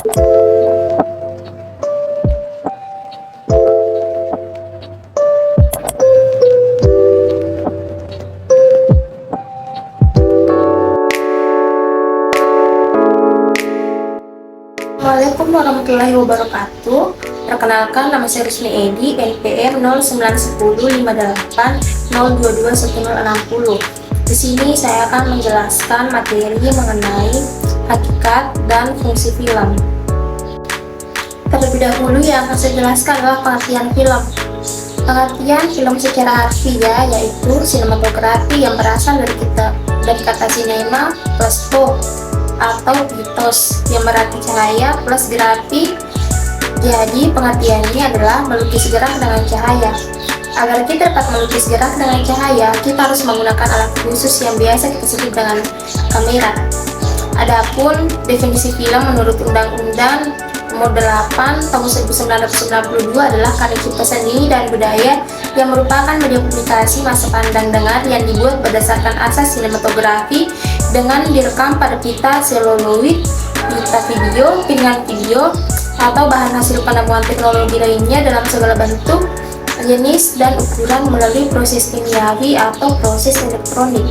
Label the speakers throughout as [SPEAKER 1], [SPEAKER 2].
[SPEAKER 1] Assalamualaikum warahmatullahi wabarakatuh. Perkenalkan, nama saya Rusmi Edi, NPM 091058022160. Di sini saya akan menjelaskan materi mengenai hakikat dan fungsi film. Terlebih dahulu yang akan saya jelaskan adalah pengertian film. Pengertian film secara harfiah yaitu sinematografi yang berasal dari kata sinema plus to atau pitos yang berarti cahaya plus grafi. Jadi pengertiannya adalah melukis gerak dengan cahaya. Agar kita dapat melukis gerak dengan cahaya, kita harus menggunakan alat khusus yang biasa kita sebut dengan kamera. Adapun definisi film menurut Undang-Undang Nomor 8 Tahun 1992 adalah karya cipta seni dan budaya yang merupakan media komunikasi masa pandang dengar yang dibuat berdasarkan asas sinematografi dengan direkam pada pita seluloid, pita video, piringan video, atau bahan hasil penemuan teknologi lainnya dalam segala bentuk, jenis, dan ukuran melalui proses kimiawi atau proses elektronik.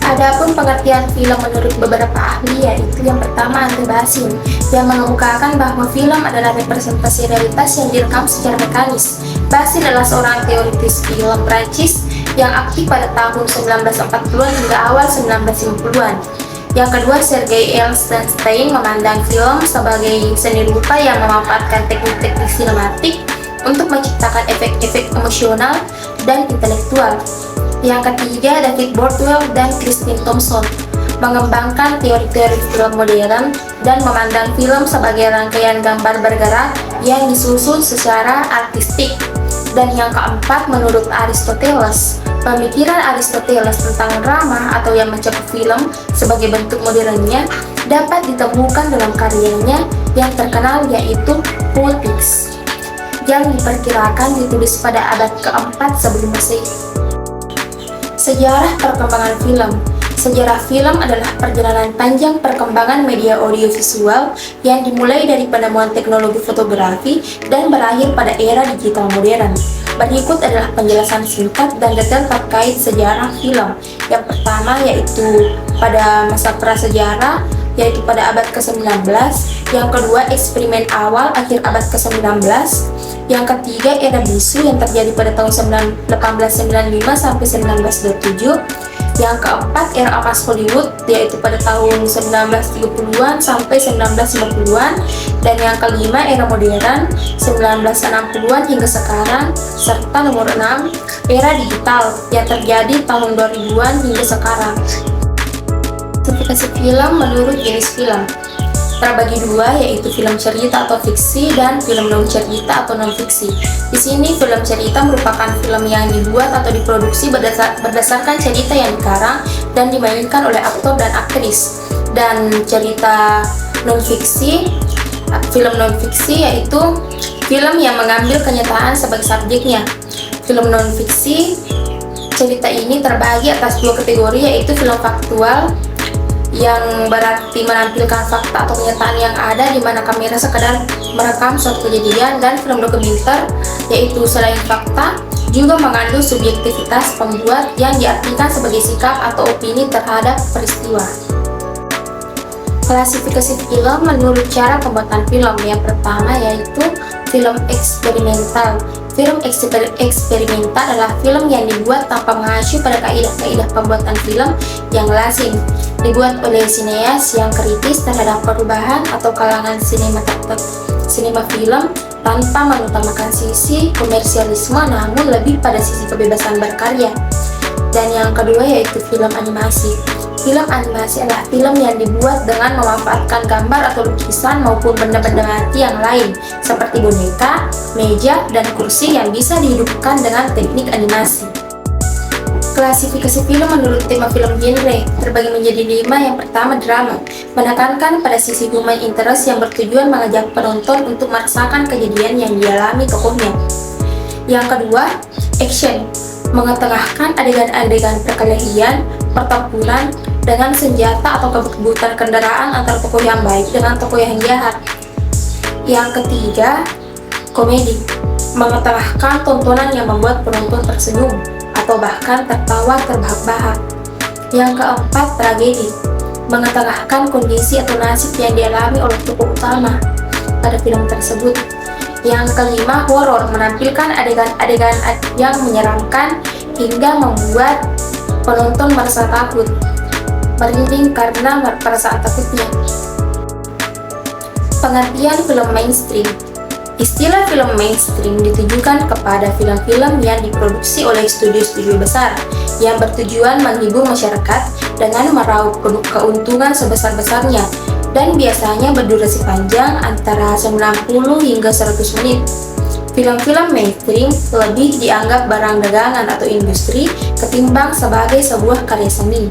[SPEAKER 1] Adapun pengertian film menurut beberapa ahli yaitu yang pertama André Bazin yang mengemukakan bahwa film adalah representasi realitas yang direkam secara mekanis. Bazin adalah seorang teoritis film Prancis yang aktif pada tahun 1940-an hingga awal 1950-an. Yang kedua, Sergei Eisenstein memandang film sebagai seni rupa yang memanfaatkan teknik-teknik sinematik untuk menciptakan efek-efek emosional dan intelektual. Yang ketiga, David Bordwell dan Christine Thompson mengembangkan teori-teori film modern dan memandang film sebagai rangkaian gambar bergerak yang disusun secara artistik. Dan yang keempat, menurut Aristoteles, pemikiran Aristoteles tentang drama atau yang mencakup film sebagai bentuk modernnya dapat ditemukan dalam karyanya yang terkenal yaitu Poetics yang diperkirakan ditulis pada abad keempat sebelum Masehi. Sejarah perkembangan film. Sejarah film adalah perjalanan panjang perkembangan media audiovisual yang dimulai dari penemuan teknologi fotografi dan berakhir pada era digital modern. Berikut adalah penjelasan singkat dan detail terkait sejarah film. Yang pertama yaitu pada masa prasejarah, yaitu pada abad ke-19. Yang kedua, eksperimen awal akhir abad ke-19. Yang ketiga, era bisu yang terjadi pada tahun 1895 sampai 1927. Yang keempat, era emas Hollywood yaitu pada tahun 1930-an sampai 1950-an. Dan yang kelima, era modern 1960-an hingga sekarang. Serta nomor 6, era digital yang terjadi tahun 2000-an hingga sekarang. Klasifikasi film menurut jenis film terbagi dua, yaitu film cerita atau fiksi dan film non cerita atau non fiksi. Di sini film cerita merupakan film yang dibuat atau diproduksi berdasarkan cerita yang dikarang dan dimainkan oleh aktor dan aktris. Dan cerita non fiksi, film non fiksi yaitu film yang mengambil kenyataan sebagai subjeknya. Film non fiksi, cerita ini terbagi atas dua kategori, yaitu film faktual yang berarti menampilkan fakta atau kenyataan yang ada di mana kamera sekedar merekam suatu kejadian, dan film dokumenter yaitu selain fakta juga mengandung subjektivitas pembuat yang diartikan sebagai sikap atau opini terhadap peristiwa. Klasifikasi film menurut cara pembuatan film. Yang pertama yaitu film eksperimental. Film eksperimental adalah film yang dibuat tanpa mengacu pada kaidah-kaidah pembuatan film yang lazim, dibuat oleh sineas yang kritis terhadap perubahan atau kalangan sinema film tanpa mengutamakan sisi komersialisme namun lebih pada sisi kebebasan berkarya. Dan yang kedua yaitu film animasi. Film animasi adalah film yang dibuat dengan memanfaatkan gambar atau lukisan maupun benda-benda mati yang lain seperti boneka, meja, dan kursi yang bisa dihidupkan dengan teknik animasi. Klasifikasi film menurut tema film genre terbagi menjadi 5. Yang pertama, drama, menekankan pada sisi human interest yang bertujuan mengajak penonton untuk merasakan kejadian yang dialami tokohnya. Yang kedua, action, mengetengahkan adegan-adegan perkelahian, pertempuran, dengan senjata atau kebutuhan kendaraan antara tokoh yang baik dengan tokoh yang jahat. Yang ketiga, komedi, mengetengahkan tontonan yang membuat penonton tersenyum atau bahkan tertawa terbahak-bahak. Yang keempat, tragedi, mengetengahkan kondisi atau nasib yang dialami oleh tokoh utama pada film tersebut. Yang kelima, horor, menampilkan adegan-adegan yang menyeramkan hingga membuat penonton merasa takut, merinding karena perasaan takutnya. Pengertian film mainstream. Istilah film mainstream ditujukan kepada film-film yang diproduksi oleh studio-studio besar yang bertujuan menghibur masyarakat dengan meraup keuntungan sebesar-besarnya dan biasanya berdurasi panjang antara 90 hingga 100 menit. Film-film mainstream lebih dianggap barang dagangan atau industri ketimbang sebagai sebuah karya seni.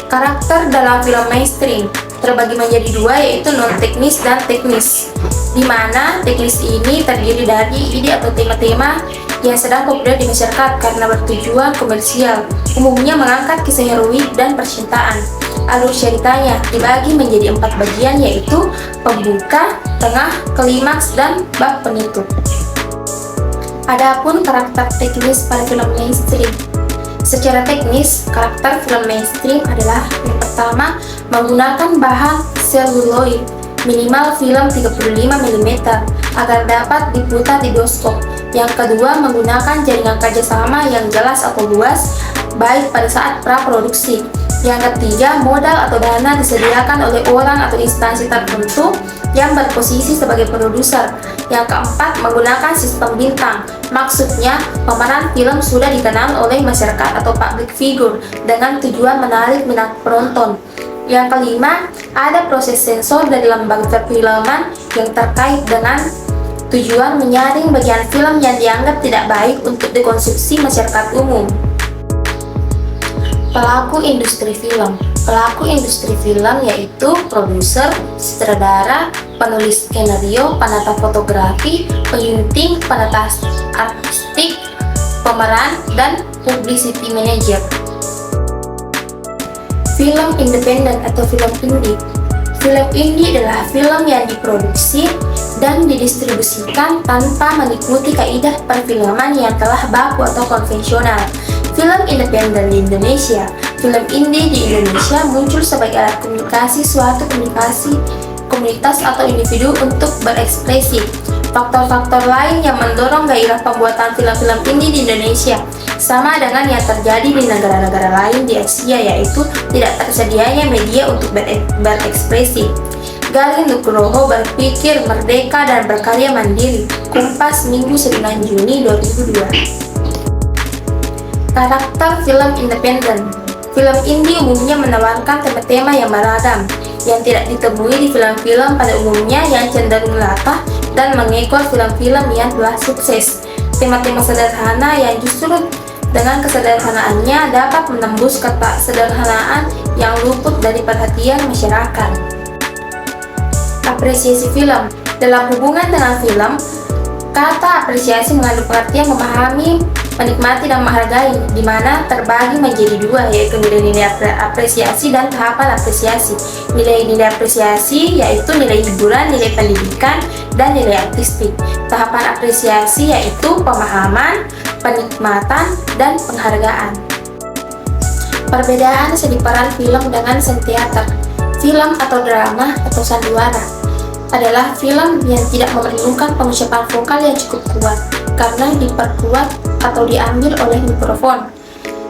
[SPEAKER 1] Karakter dalam film mainstream terbagi menjadi dua, yaitu non-teknis dan teknis, di mana teknis ini terdiri dari ide atau tema-tema yang sedang populer di masyarakat karena bertujuan komersial, umumnya mengangkat kisah heroik dan percintaan. Alur ceritanya dibagi menjadi 4 bagian, yaitu pembuka, tengah, klimaks, dan bab penutup. Adapun karakter teknis pada film mainstream. Secara teknis, karakter film mainstream adalah yang pertama, menggunakan bahan seluloid minimal film 35 mm agar dapat diputar di bioskop. Yang kedua, menggunakan jaringan kerjasama yang jelas atau luas, baik pada saat praproduksi. Yang ketiga, modal atau dana disediakan oleh orang atau instansi tertentu yang berposisi sebagai produser. Yang keempat, menggunakan sistem bintang. Maksudnya, pemeran film sudah dikenal oleh masyarakat atau public figure dengan tujuan menarik minat penonton. Yang kelima, ada proses sensor dari lembaga perfilman yang terkait dengan tujuan menyaring bagian film yang dianggap tidak baik untuk dikonsumsi masyarakat umum. Pelaku industri film. Pelaku industri film yaitu produser, sutradara, penulis skenario, penata fotografi, penyunting, penata artistik, pemeran, dan publicity manager. Film independen atau film indie. Film indie adalah film yang diproduksi dan didistribusikan tanpa mengikuti kaidah perfilman yang telah baku atau konvensional. Film independen di Indonesia. Film indie di Indonesia muncul sebagai alat komunikasi suatu komunitas atau individu untuk berekspresi. Faktor-faktor lain yang mendorong gairah pembuatan film-film indie di Indonesia sama dengan yang terjadi di negara-negara lain di Asia, yaitu tidak tersedianya media untuk berekspresi. Galih Nugroho berpikir merdeka dan berkarya mandiri. Kompas, Minggu 9 Juni 2002. Karakter film independen. Film indie umumnya menawarkan tema-tema yang beragam, yang tidak ditemui di film-film pada umumnya yang cenderung latah dan mengekor film-film yang telah sukses. Tema-tema sederhana yang justru dengan kesederhanaannya dapat menembus kesederhanaan yang luput dari perhatian masyarakat. Apresiasi film. Dalam hubungan dengan film, kata apresiasi mengandung pengertian memahami, menikmati, dan menghargai, di mana terbagi menjadi dua, yaitu nilai-nilai apresiasi dan tahapan apresiasi. Nilai-nilai apresiasi yaitu nilai hiburan, nilai pendidikan, dan nilai artistik. Tahapan apresiasi yaitu pemahaman, penikmatan, dan penghargaan. Perbedaan seni peran film dengan seni teater. Film atau drama atau sandiwara adalah film yang tidak memerlukan pengucapan vokal yang cukup kuat karena diperkuat atau diambil oleh mikrofon.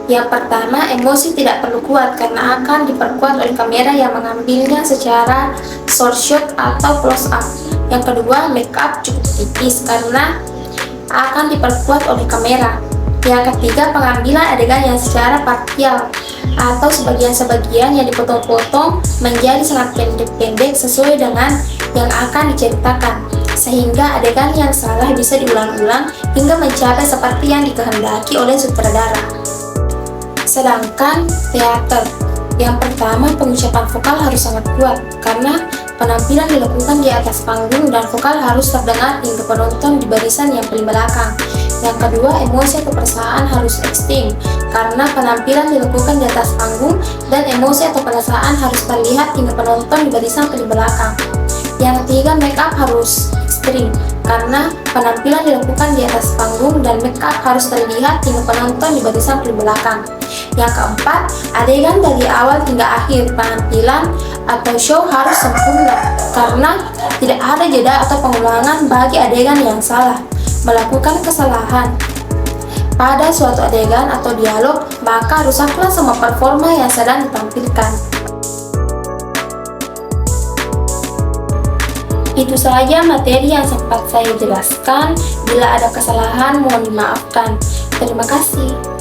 [SPEAKER 1] Yang pertama, emosi tidak perlu kuat karena akan diperkuat oleh kamera yang mengambilnya secara short shot atau close up. Yang kedua, make up cukup tipis karena akan diperkuat oleh kamera. Yang ketiga, pengambilan adegan yang secara parsial atau sebagian-sebagian yang dipotong-potong menjadi sangat pendek-pendek sesuai dengan yang akan diceritakan, sehingga adegan yang salah bisa diulang-ulang hingga mencapai seperti yang dikehendaki oleh sutradara. Sedangkan teater, yang pertama pengucapan vokal harus sangat kuat karena Penampilan dilakukan di atas panggung dan vokal harus terdengar hingga penonton di barisan yang paling belakang. Yang kedua, emosi atau perasaan harus ekstrim, karena penampilan dilakukan di atas panggung dan emosi atau perasaan harus terlihat hingga penonton di barisan paling belakang. Yang ketiga, make up harus ekstrim, karena penampilan dilakukan di atas panggung dan make up harus terlihat hingga penonton di barisan paling belakang. Yang keempat, adegan dari awal hingga akhir penampilan atau show harus sempurna, karena tidak ada jeda atau pengulangan bagi adegan yang salah. Melakukan kesalahan pada suatu adegan atau dialog, maka rusaklah semua performa yang sedang ditampilkan. Itu saja materi yang sempat saya jelaskan. Bila ada kesalahan, mohon dimaafkan. Terima kasih.